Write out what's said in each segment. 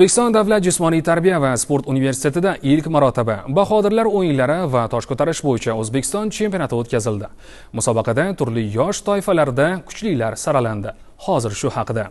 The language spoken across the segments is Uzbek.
O'zbekiston davlat jismoniy tarbiya va sport universitetida ilk marotaba Bahodirlar o'yinlari va tosh ko'tarish bo'yicha O'zbekiston chempionati o'tkazildi. Musobaqada turli yosh toifalarida kuchlilar saralandi. Hozir shu haqida.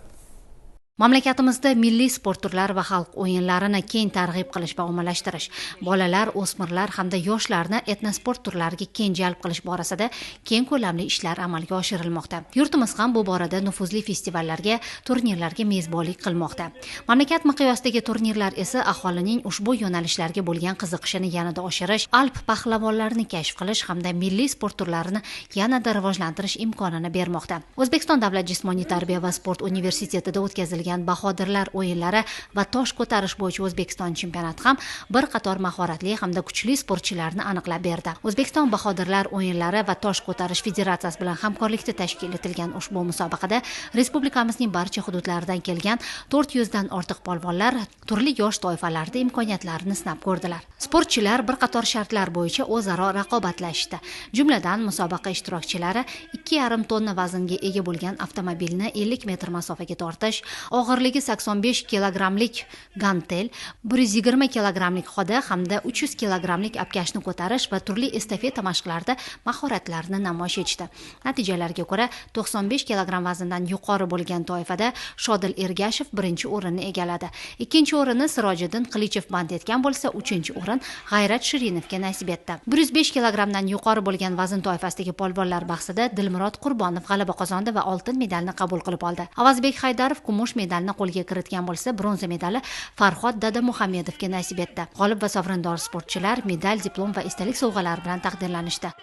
Mamlakatimizda milliy sport turlari va xalq o'yinlarini keng targ'ib qilish va ommalashtirish, bolalar, o'smirlar hamda yoshlarni etnosport turlariga keng jalb qilish borasida keng ko'lamli ishlar amalga oshirilmoqda. Yurtimiz ham bu borada nufuzli festivallarga, turnirlarga mezbonlik qilmoqda. Mamlakat miqyosidagi turnirlar esa aholining ushbu yo'nalishlarga bo'lgan qiziqishini yanada oshirish, alp pahlavonlarini kashf qilish hamda milliy sport turlarini yanada rivojlantirish imkonini bermoqda. O'zbekiston davlat jismoniy tarbiya va sport universitetida o'tkazilgan Bahodirlar o'yinlari va tosh ko'tarish bo'yicha O'zbekiston chempionati ham bir qator mahoratli hamda kuchli sportchilarni aniqlab berdi. O'zbekiston Bahodirlar o'yinlari va tosh ko'tarish federatsiyasi bilan hamkorlikda tashkil etilgan ushbu musobaqada respublikamizning barcha hududlaridan kelgan 400 dan ortiq polvonlar turli yosh toifalarda imkoniyatlarini sinab ko'rdilar. Sportchilar bir qator shartlar bo'yicha o'zaro raqobatlashdi. Jumladan musobaqa ishtirokchilari 2,5 tonna vaznga ega bo'lgan avtomobilni 50 metr masofaga tortish, og'irligi 85 kilogramlik gantel, 120 kilogramlik xoda hamda 300 kilogramlik apkashni ko'tarish va turli estafeta mashqlarida mahoratlarini namoyish etishdi. Natijalarga ko'ra 95 kilogram vazndan yuqori bo'lgan toifada Shodil Ergashev birinchi o'rinni egalladi. Ikkinchi o'rinni Sirojiddin Qilichev band etgan bo'lsa, uchinchi o'rin G'ayrat Shirinovga nasib etdi. 105 kilogramdan yuqori bo'lgan vazn toifasidagi polvonlar bahsida Dilmurod Qurbonov g'alaba qozondi va oltin medalni qabul qilib oldi. Avazbek Haydarov kumush medalni qo'lga kiritgan bo'lsa, bronza medali Farhod Dadamuhamedovga nasib etdi. G'olib va sovrindor sportchilar medal, diplom va esdalik sovg'alari bilan taqdirlanishdi.